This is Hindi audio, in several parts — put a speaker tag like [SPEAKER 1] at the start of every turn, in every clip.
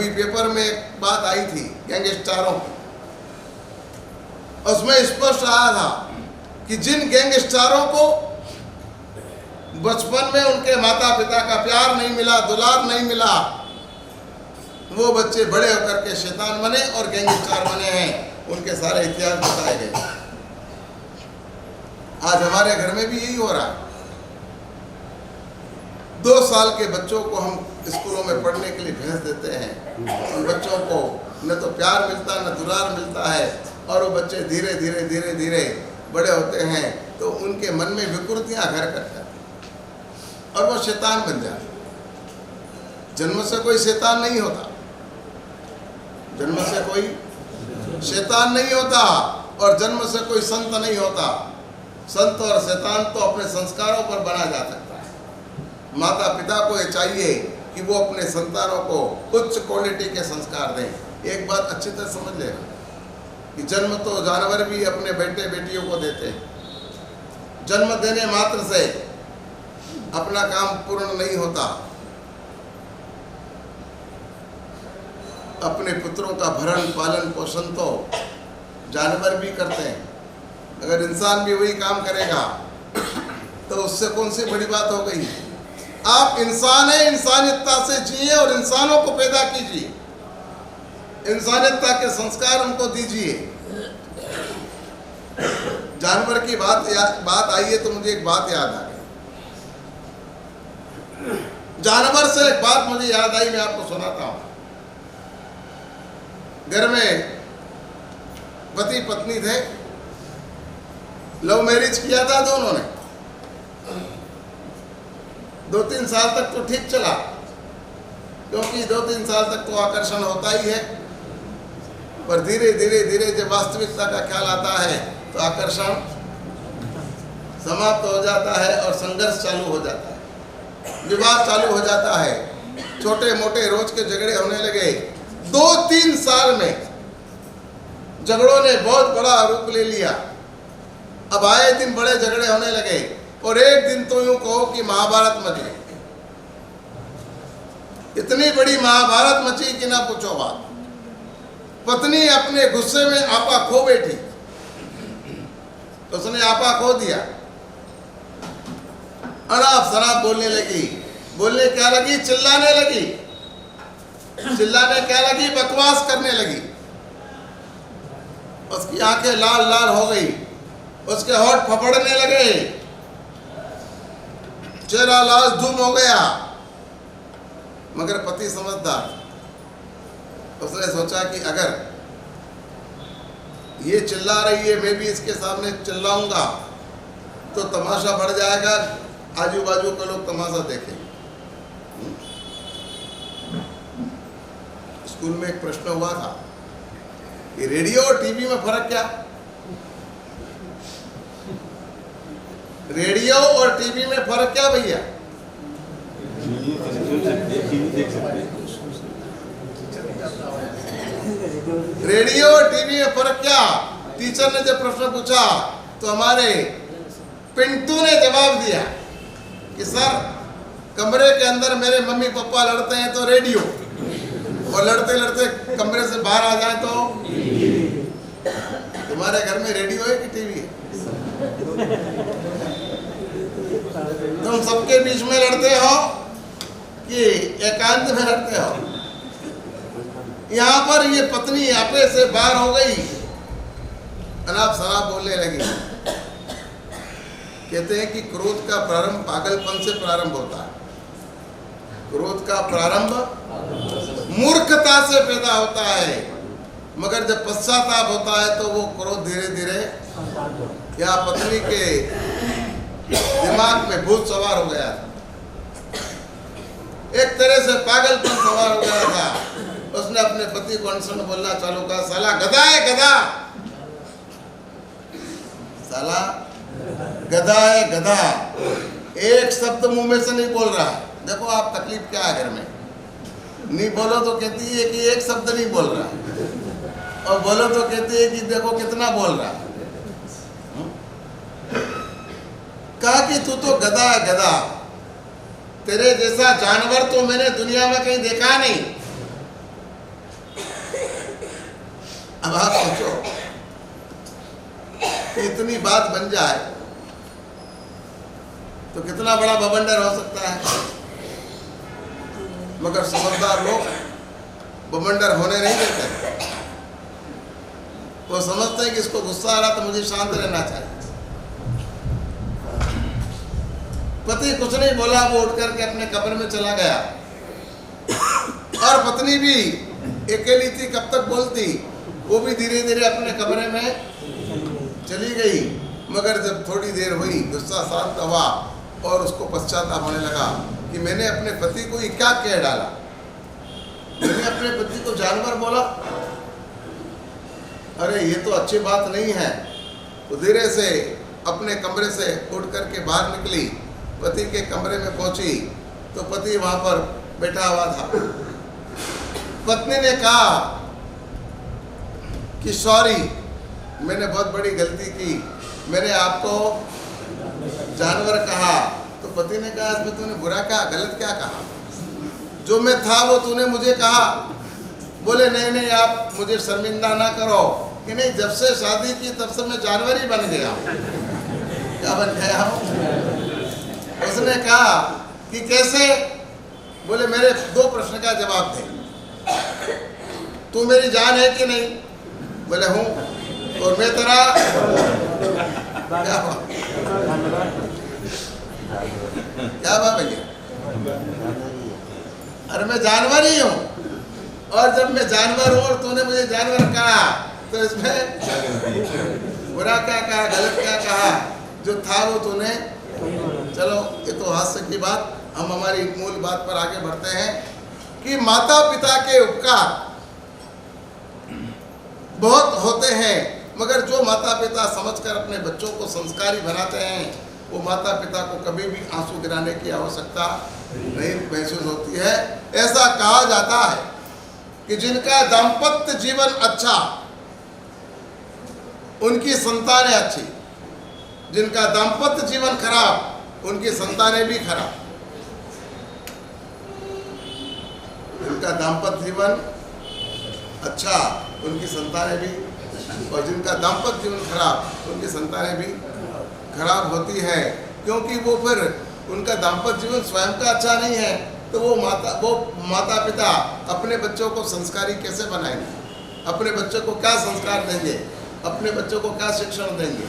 [SPEAKER 1] अभी पेपर में एक बात आई थी गैंगस्टरों की, उसमें स्पष्ट आया था कि जिन गैंगस्टरों को बचपन में उनके माता पिता का प्यार नहीं मिला, दुलार नहीं मिला, वो बच्चे बड़े होकर के शैतान बने और गैंगस्टर बने हैं। उनके सारे इतिहास बताए गए। आज हमारे घर में भी यही हो रहा है। 2 साल के बच्चों को हम स्कूलों में पढ़ने के लिए भेज देते हैं। उन बच्चों को न तो प्यार मिलता न दुलार मिलता है, और वो बच्चे धीरे धीरे धीरे धीरे बड़े होते हैं तो उनके मन में विकृतियां घर कर जाती हैं और वो शैतान बन जाते हैं। जन्म से कोई शैतान नहीं होता, जन्म से कोई शैतान नहीं होता, और जन्म से कोई संत नहीं होता। संत और शैतान तो अपने संस्कारों पर बना जा सकता है। माता पिता को ये चाहिए कि वो अपने संतानों को उच्च क्वालिटी के संस्कार दें। एक बात अच्छी तरह समझ लेना कि जन्म तो जानवर भी अपने बेटे बेटियों को देते हैं। जन्म देने मात्र से अपना काम पूर्ण नहीं होता। अपने पुत्रों का भरण पालन पोषण तो जानवर भी करते हैं। अगर इंसान भी वही काम करेगा तो उससे कौन सी बड़ी बात हो गई। आप इंसान हैं, इंसानियतता से जिए और इंसानों को पैदा कीजिए, इंसानियतता के संस्कार उनको दीजिए। जानवर की बात आई है तो मुझे एक बात याद आ गई। जानवर से एक बात मुझे याद आई, मैं आपको सुनाता हूं। घर में पति पत्नी थे, लव मैरिज किया था दोनों ने। 2-3 साल तक तो ठीक चला, क्योंकि 2-3 साल तक तो आकर्षण होता ही है, पर धीरे धीरे धीरे जब वास्तविकता का ख्याल आता है तो आकर्षण समाप्त हो जाता है और संघर्ष चालू हो जाता है, विवाद चालू हो जाता है। छोटे मोटे रोज के झगड़े होने लगे। 2-3 साल में झगड़ों ने बहुत बड़ा रूप ले लिया। अब आए दिन बड़े झगड़े होने लगे, और एक दिन तो यूं कहो कि महाभारत मच गई। इतनी बड़ी महाभारत मची कि ना पूछो बात। पत्नी अपने गुस्से में आपा खो बैठी, तो उसने आपा खो दिया। अनाप शनाप बोलने लगी। बोलने क्या लगी? चिल्लाने लगी। चिल्लाने क्या लगी? बकवास करने लगी। उसकी आंखें लाल लाल हो गई, उसके होंठ फफड़ने लगे, चेहरा लाल धूम हो गया। मगर पति समझदार, उसने सोचा कि अगर ये चिल्ला रही है, मैं भी इसके सामने चिल्लाऊंगा तो तमाशा बढ़ जाएगा, आजू बाजू के लोग तमाशा देखेंगे। स्कूल में एक प्रश्न हुआ था कि रेडियो और टीवी में फर्क क्या? रेडियो और टीवी में फर्क क्या भैया? रेडियो और टीवी में फर्क क्या? टीचर ने जब प्रश्न पूछा तो हमारे पिंटू ने जवाब दिया कि सर, कमरे के अंदर मेरे मम्मी पापा लड़ते हैं तो रेडियो, और लड़ते लड़ते कमरे से बाहर आ जाए तो। तुम्हारे घर में रेडियो है कि टीवी है? तुम सबके बीच में लड़ते हो कि एकांत में लड़ते हो? यहाँ पर ये पत्नी आपे से बाहर हो गई, अनाप शनाप बोलने लगी। कहते हैं कि क्रोध का प्रारंभ पागलपन से प्रारंभ होता है। क्रोध का प्रारंभ मूर्खता से पैदा होता है, मगर जब पश्चाताप होता है तो वो क्रोध धीरे धीरे, या पत्नी के दिमाग में भूत सवार हो गया था, एक तरह से पागलपन सवार हो गया था। उसने अपने पति को अनशन बोलना चालू करा, साला गधा है गधा, साला गधा है गधा। एक शब्द मुंह में से नहीं बोल रहा है। देखो आप तकलीफ क्या है घर में, नहीं बोलो तो कहती है कि एक शब्द नहीं बोल रहा, और बोलो तो कहती है कि देखो कितना बोल रहा है। कहा कि तू तो गधा है गधा, तेरे जैसा जानवर तो मैंने दुनिया में कहीं देखा नहीं। अब आप सोचो कि इतनी बात बन जाए तो कितना बड़ा बवंडर हो सकता है। मगर समझदार लोग बवंडर होने नहीं देते। वो समझते हैं कि इसको गुस्सा आ रहा तो मुझे शांत रहना चाहिए। पति कुछ नहीं बोला, वो उठ करके अपने कमरे में चला गया और पत्नी भी अकेली थी, कब तक बोलती, वो भी धीरे धीरे अपने कमरे में चली गई। मगर जब थोड़ी देर हुई, गुस्सा शांत हुआ और उसको पश्चाताप होने लगा कि मैंने अपने पति को ये क्या कह डाला, मैंने अपने पति को जानवर बोला, अरे ये तो अच्छी बात नहीं है। तो धीरे से अपने कमरे से उठ करके बाहर निकली, पति के कमरे में पहुंची तो पति वहां पर बैठा हुआ था। पत्नी ने कहा कि सॉरी, मैंने बहुत बड़ी गलती की, मैंने आपको जानवर कहा। तो पति ने कहा इसमें तूने बुरा कहा, गलत क्या कहा, जो मैं था वो तूने मुझे कहा। बोले नहीं नहीं, आप मुझे शर्मिंदा ना करो कि नहीं, जब से शादी की तब से मैं जानवर ही बन गया। क्या बन गया? उसने कहा कि कैसे? बोले मेरे 2 प्रश्न का जवाब दे, तू मेरी जान है कि नहीं? बोले हूँ। और मैं तेरा क्या बात भैया? अरे मैं जानवर ही हूँ, और जब मैं जानवर हूँ और तूने मुझे जानवर कहा तो इसमें बुरा क्या कहा, गलत क्या कहा, जो था वो तूने। चलो ये तो हास्य की बात, हम हमारी मूल बात पर आगे बढ़ते हैं कि माता पिता के उपकार बहुत होते हैं, मगर जो माता पिता समझकर अपने बच्चों को संस्कारी बनाते हैं, वो माता पिता को कभी भी आंसू गिराने की आवश्यकता नहीं महसूस होती है। ऐसा कहा जाता है कि जिनका दाम्पत्य जीवन अच्छा, उनकी संतानें अच्छी, जिनका दाम्पत्य जीवन खराब, उनकी संतानें भी खराब। जिनका दाम्पत्य जीवन अच्छा, उनकी संतानें भी, और जिनका दाम्पत्य जीवन खराब, उनकी संतानें भी खराब होती है। क्योंकि वो फिर उनका दाम्पत्य जीवन स्वयं का अच्छा नहीं है, तो वो माता पिता अपने बच्चों को संस्कारी कैसे बनाएंगे, अपने बच्चों को क्या संस्कार देंगे, अपने बच्चों को क्या शिक्षण देंगे।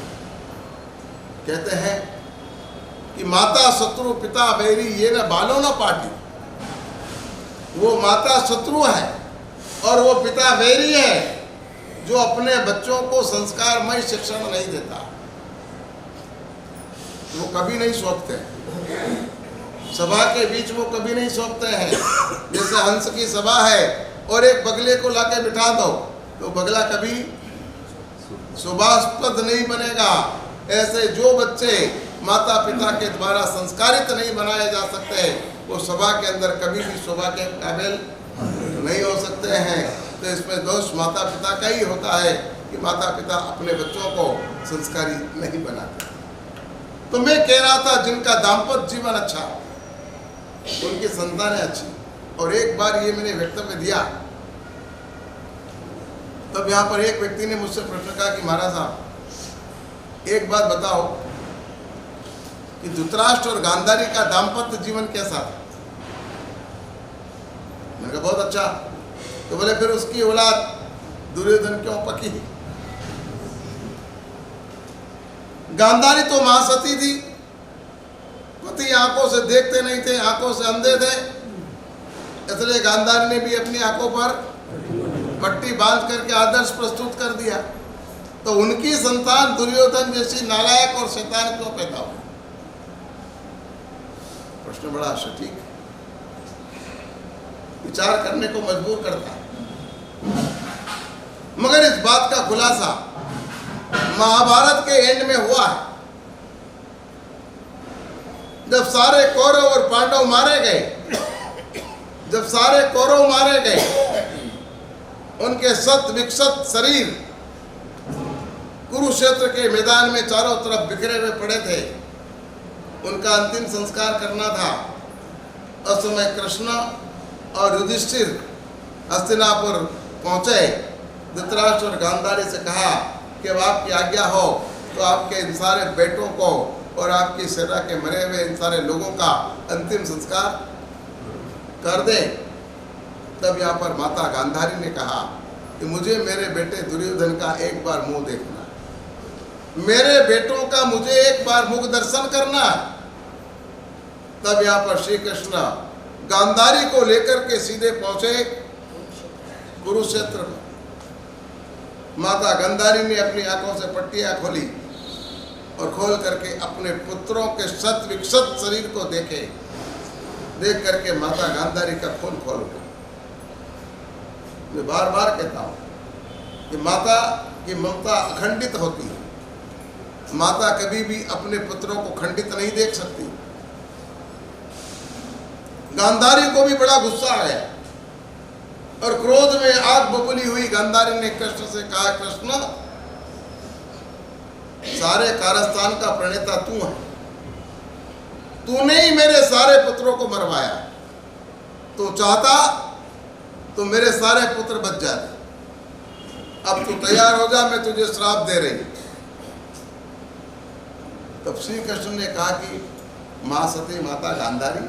[SPEAKER 1] कहते हैं कि माता शत्रु पिता बैरी, ये न बालो न पाटी। वो माता शत्रु है और वो पिता बैरी है जो अपने बच्चों को संस्कारमय शिक्षण नहीं देता। वो कभी नहीं सौंपते, सभा के बीच वो कभी नहीं सौंपते हैं। जैसे हंस की सभा है और एक बगले को लाके बिठा दो तो बगला कभी शोभास्पद नहीं बनेगा। ऐसे जो बच्चे माता पिता के द्वारा संस्कारित नहीं बनाए जा सकते, वो सभा के अंदर कभी भी शोभा के काबिल नहीं हो सकते हैं। तो इसमें दोष माता पिता का ही होता है कि माता पिता अपने बच्चों को संस्कारी नहीं बनाते। तो मैं कह रहा था जिनका दाम्पत्य जीवन अच्छा, उनकी संतानें अच्छी। और एक बार ये मैंने वक्तव्य दिया, तब यहाँ पर एक व्यक्ति ने मुझसे प्रश्न कहा कि महाराज साहब एक बात बताओ कि धृतराष्ट्र और गांधारी का दाम्पत्य जीवन कैसा था? मैंने कहा बहुत अच्छा। तो बोले फिर उसकी औलाद दुर्योधन क्यों पकी? गांधारी तो महासती थी, पति आंखों से देखते नहीं थे, आंखों से अंधे थे, इसलिए गांधारी ने भी अपनी आंखों पर पट्टी बांध करके आदर्श प्रस्तुत कर दिया। तो उनकी संतान दुर्योधन जैसी नालायक और शैतान क्यों पैदा हुई? प्रश्न बड़ा सटीक विचार करने को मजबूर करता है। मगर इस बात का खुलासा महाभारत के एंड में हुआ है, जब सारे कौरव और पांडव मारे गए। जब सारे कौरव मारे गए, उनके शत विक्षत शरीर कुरुक्षेत्र के मैदान में चारों तरफ बिखरे हुए पड़े थे। उनका अंतिम संस्कार करना था। उस समय कृष्ण और युधिष्ठिर हस्तिनापुर पहुंचे धृतराष्ट्र और गांधारी से कहा कि अब आपकी आज्ञा हो तो आपके इन सारे बेटों को और आपकी सेना के मरे हुए इन सारे लोगों का अंतिम संस्कार कर दें। तब यहाँ पर माता गांधारी ने कहा कि मुझे मेरे बेटे दुर्योधन का एक बार मुंह देखना, मेरे बेटों का मुझे एक बार मुख दर्शन करना। तब यहाँ पर श्री कृष्ण गांधारी को लेकर के सीधे पहुंचे कुरुक्षेत्र में। माता गांधारी ने अपनी आंखों से पट्टियां खोली और खोल करके अपने पुत्रों के शत विक्षत शरीर को देखे। देख करके माता गांधारी का खून खोल उठा। मैं बार बार कहता हूं कि माता की ममता अखंडित होती है। माता कभी भी अपने पुत्रों को खंडित नहीं देख सकती। गांधारी को भी बड़ा गुस्सा आया और क्रोध में आग बबूली हुई। गांधारी ने कृष्ण से कहा, कृष्ण, सारे कारस्थान का प्रणेता तू है, तूने ही मेरे सारे पुत्रों को मरवाया। तू चाहता तो मेरे सारे पुत्र बच जाते। अब तू तैयार हो जा, मैं तुझे श्राप दे रही। तब श्री कृष्ण ने कहा कि मां सती माता गांधारी,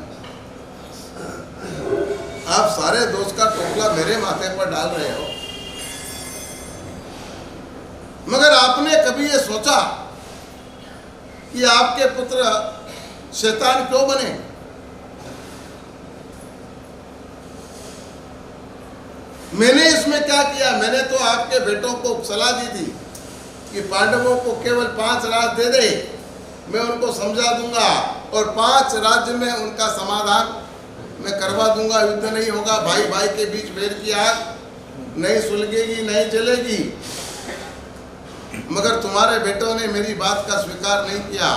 [SPEAKER 1] आप सारे दोष का टोकला मेरे माथे पर डाल रहे हो, मगर आपने कभी ये सोचा कि आपके पुत्र शैतान क्यों बने? मैंने इसमें क्या किया? मैंने तो आपके बेटों को सलाह दी थी कि पांडवों को केवल 5 राज्य दे दे, मैं उनको समझा दूंगा और 5 राज्य में उनका समाधान मैं करवा दूंगा। युद्ध नहीं होगा, भाई भाई के बीच बैर की आग नहीं सुलगेगी, नहीं जलेगी। मगर तुम्हारे बेटों ने मेरी बात का स्वीकार नहीं किया।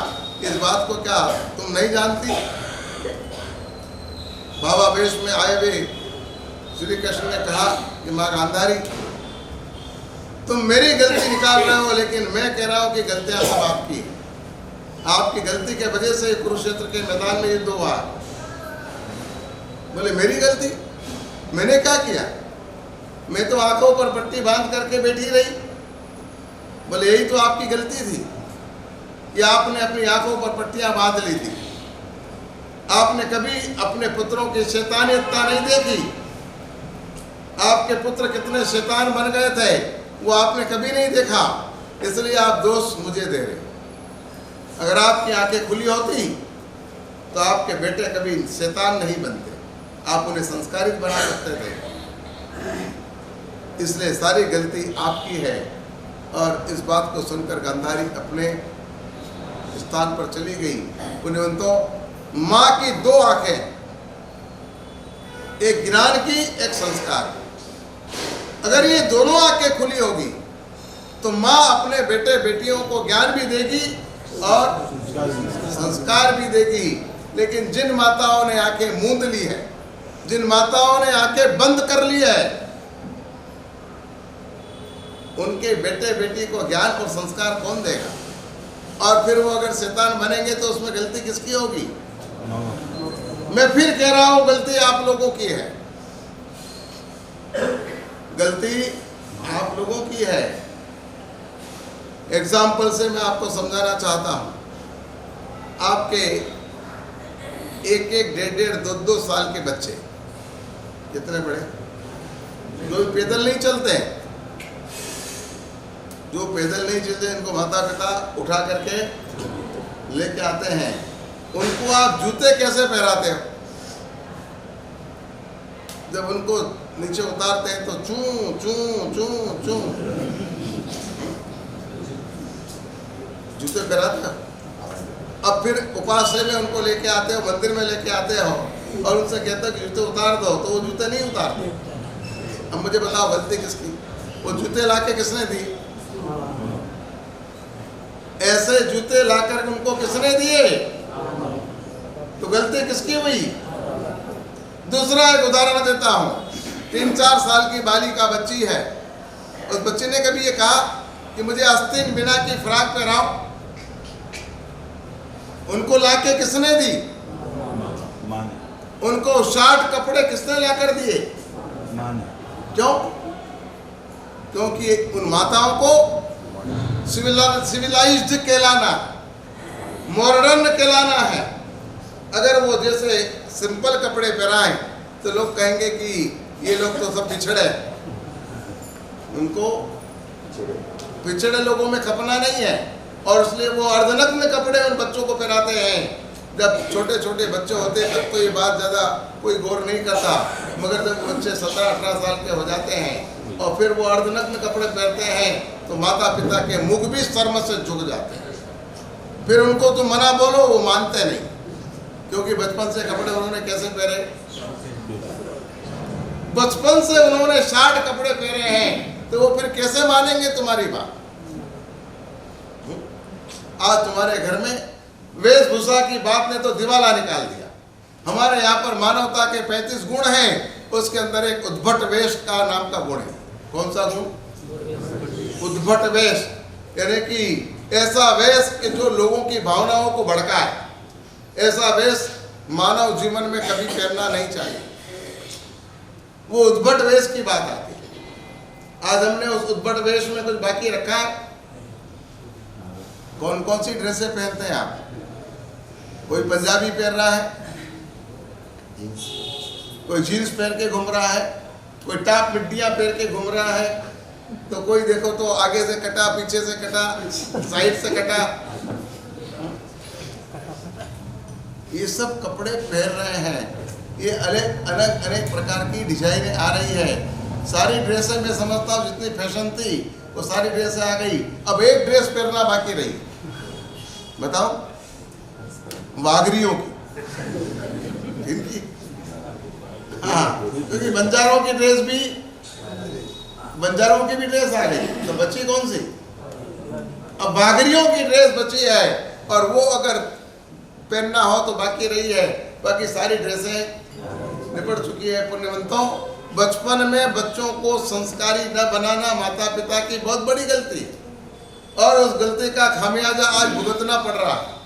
[SPEAKER 1] इस बात को क्या तुम नहीं जानती? बाबा वेश में आए हुए श्री कृष्ण ने कहा कि माँ गांधारी, तुम मेरी गलती निकाल रहे हो, लेकिन मैं कह रहा हूं कि गलतियां सब आपकी है। आपकी गलती के वजह से कुरुक्षेत्र के मैदान में युद्ध हुआ। बोले मेरी गलती? मैंने क्या किया? मैं तो आंखों पर पट्टी बांध करके बैठी रही। बोले यही तो आपकी गलती थी कि आपने अपनी आंखों पर पट्टियां बांध ली थी। आपने कभी अपने पुत्रों की शैतानियत नहीं देखी। आपके पुत्र कितने शैतान बन गए थे वो आपने कभी नहीं देखा, इसलिए आप दोष मुझे दे रहे। अगर आपकी आंखें खुली होती तो आपके बेटे कभी शैतान नहीं बनते, आप उन्हें संस्कारित बना सकते थे। इसलिए सारी गलती आपकी है। और इस बात को सुनकर गांधारी अपने स्थान पर चली गई। पुण्यवंतों, माँ की 2 आंखें, एक ज्ञान की, एक संस्कार। अगर ये दोनों आंखें खुली होगी तो माँ अपने बेटे बेटियों को ज्ञान भी देगी और संस्कार भी देगी। लेकिन जिन माताओं ने आंखें मूंद ली है, जिन माताओं ने आंखें बंद कर ली है, उनके बेटे बेटी को ज्ञान और संस्कार कौन देगा? और फिर वो अगर शैतान बनेंगे तो उसमें गलती किसकी होगी? मैं फिर कह रहा हूं, गलती आप लोगों की है। गलती आप लोगों की है। एग्जाम्पल से मैं आपको समझाना चाहता हूं। आपके 1-1, 1.5, 2-2 साल के बच्चे, कितने बड़े, जो पैदल नहीं चलते हैं, जो पैदल नहीं चलते, इनको माता पिता उठा करके लेके आते हैं, उनको आप जूते कैसे पहराते हो? जब उनको नीचे उतारते हैं तो चूं चूं चूं चूं जूते पहराते हो। अब फिर उपास्य में उनको लेके आते हो, मंदिर में लेके आते हो और उनसे कहते हो कि जूते उतार दो, तो वो जूते नहीं उतारते। अब मुझे बताओ गलती किसकी? वो जूते लाके किसने दी? ऐसे जूते लाकर उनको किसने दिए? तो गलती किसकी हुई? दूसरा एक उदाहरण देता हूं। 3-4 साल की बालिका बच्ची है। उस बच्ची ने कभी ये कहा कि मुझे आस्तीन बिना की फ्रॉक पहनाओ। उनको लाके किसने दी? उनको शार्ट कपड़े किसने लाकर दिए? क्यों? क्योंकि उन माताओं को सिविलाइज्ड कहलाना, मॉडर्न कहलाना है। अगर वो जैसे सिंपल कपड़े पहनाएं तो लोग कहेंगे कि ये लोग तो सब पिछड़े, उनको पिछड़े लोगों में खपना नहीं है, और इसलिए वो अर्धनग्न कपड़े उन बच्चों को पहनाते हैं। जब छोटे छोटे बच्चे होते हैं तब तो ये बात ज़्यादा कोई गौर नहीं करता, मगर जब बच्चे 17-18 साल के हो जाते हैं और फिर वो अर्धनग्न कपड़े पहनते हैं तो माता पिता के मुख भी शर्म से झुक जाते हैं। फिर उनको तो मना बोलो, वो मानते नहीं, क्योंकि बचपन से कपड़े उन्होंने कैसे पहने, बचपन से उन्होंने शार्ट कपड़े पहने हैं, तो वो फिर कैसे मानेंगे तुम्हारी बात। आज तुम्हारे घर में वेशभूषा की बात ने तो दिवाला निकाल दिया। हमारे यहाँ पर मानवता के 35 गुण हैं, उसके अंदर एक उद्भट वेश का नाम का गुण है। कौन सा गुण? उद्भट वेश, यानी कि ऐसा वेश कि जो लोगों की भावनाओं को भड़काए। ऐसा वेश मानव जीवन में कभी पहनना नहीं चाहिए। वो उद्भट वेश की बात आती है। आज हमने उस उद्भट वेश में कुछ बाकी रखा है। कौन कौन सी ड्रेसें पहनते हैं आप? कोई पंजाबी पहन रहा है, कोई जीन्स पहन के घूम रहा है, कोई टॉप मिड्डियाँ पहन के घूम रहा है, तो कोई देखो तो आगे से कटा, पीछे से कटा, साइड से कटा। ये सब कपड़े पहन रहे हैं। ये अलग अलग अनेक प्रकार की डिजाइनें आ रही है। सारी ड्रेसें मैं समझता हूँ जितनी फैशन थी वो सारी ड्रेसें आ गई। अब एक ड्रेस पहनना बाकी रही, बताओ, वागरियों की, इनकी। हाँ, क्योंकि बंजारों की ड्रेस भी, बंजारों की भी ड्रेस आ गई, तो बची कौन सी? अब वागरियों की ड्रेस बची है, और वो अगर पहनना हो तो बाकी रही है। बाकी सारी ड्रेसें निपट चुकी है। पुण्यवंतों, बचपन में बच्चों को संस्कारी न बनाना माता पिता की बहुत बड़ी गलती है, और उस गलती का खामियाजा आज भुगतना पड़ रहा है।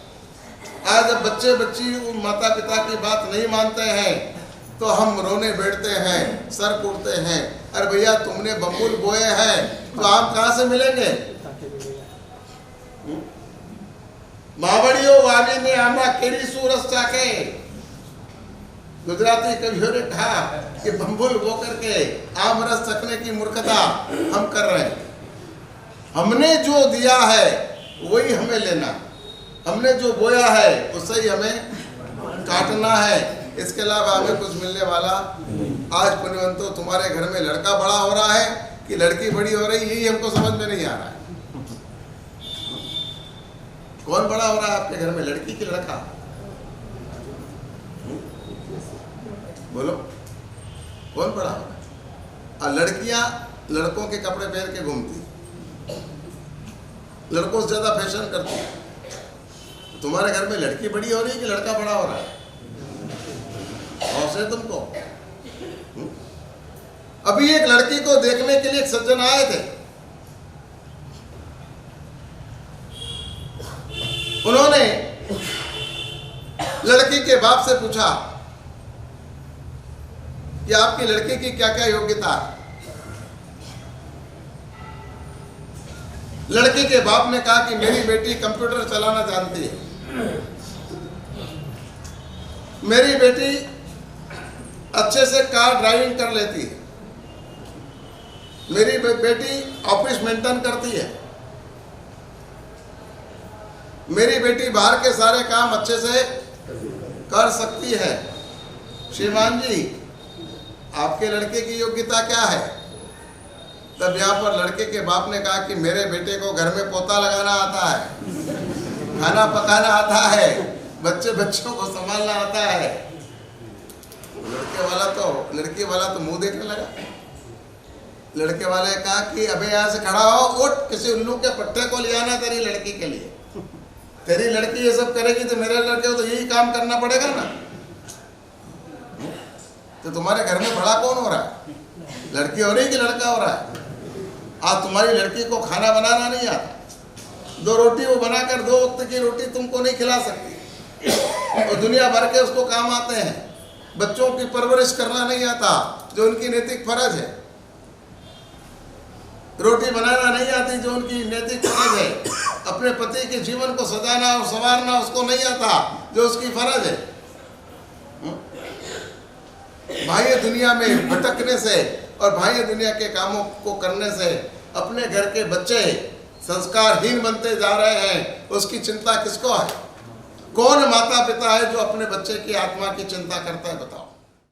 [SPEAKER 1] आज जब बच्चे बच्ची माता पिता की बात नहीं मानते हैं तो हम रोने बैठते हैं, सर कूटते हैं। अरे भैया, तुमने बबूल बोए हैं तो आम कहाँ से मिलेंगे? मावड़ियों वाली ने आमा केरी सूरज चाके। गुजराती कवियों ने कहा कि बम्बुल बो करके आम रस चखने की मूर्खता हम कर रहे हैं। हमने जो दिया है वही हमें लेना, हमने जो बोया है उससे ही हमें काटना है, इसके अलावा हमें कुछ मिलने वाला। आज पुण्यवंतों, तुम्हारे घर में लड़का बड़ा हो रहा है कि लड़की बड़ी हो रही, यही हमको समझ में नहीं आ रहा है। कौन बड़ा हो रहा है आपके घर में, लड़की की लड़का? बोलो, कौन बड़ा हो रहा है? और लड़कियां लड़कों के कपड़े पहन के घूमती, लड़कों से ज्यादा फैशन करती है। तुम्हारे घर में लड़की बड़ी हो रही है कि लड़का बड़ा हो रहा है? और से तुमको अभी एक लड़की को देखने के लिए एक सज्जन आए थे। उन्होंने लड़की के बाप से पूछा कि आपकी लड़की की क्या क्या योग्यता है। लड़की के बाप ने कहा कि मेरी बेटी कंप्यूटर चलाना जानती है, मेरी बेटी अच्छे से कार ड्राइविंग कर लेती है, मेरी बेटी ऑफिस मेंटेन करती है, मेरी बेटी बाहर के सारे काम अच्छे से कर सकती है। श्रीमान जी, आपके लड़के की योग्यता क्या है? तब यहाँ पर लड़के के बाप ने कहा कि मेरे बेटे को घर में पोता लगाना आता है, खाना पकाना आता है, बच्चों को संभालना आता है। लड़के वाला तो मुंह देखने लगा। लड़के वाले ने कहा कि अबे यहाँ से खड़ा हो, उठ, किसी उल्लू के पट्टे को ले आना तेरी लड़की के लिए। तेरी लड़की ये सब करेगी तो मेरे लड़के को तो यही काम करना पड़ेगा ना। तो तुम्हारे घर में बड़ा कौन हो रहा है? लड़की हो रही कि लड़का हो रहा है? आज तुम्हारी लड़की को खाना बनाना नहीं आता। 2 रोटी वो बनाकर 2 वक्त की रोटी तुमको नहीं खिला सकती, और दुनिया भर के उसको काम आते हैं। बच्चों की परवरिश करना नहीं आता, जो उनकी नैतिक फर्ज है। रोटी बनाना नहीं आती जो उनकी नैतिक फर्ज है, अपने पति के जीवन को सजाना और संवारना उसको नहीं आता जो उसकी फर्ज है। बाह्य दुनिया में भटकने से और बाह्य दुनिया के कामों को करने से अपने घर के बच्चे संस्कारहीन बनते जा रहे हैं। उसकी चिंता किसको है? कौन माता पिता है जो अपने बच्चे की आत्मा की चिंता करता है? बताओ।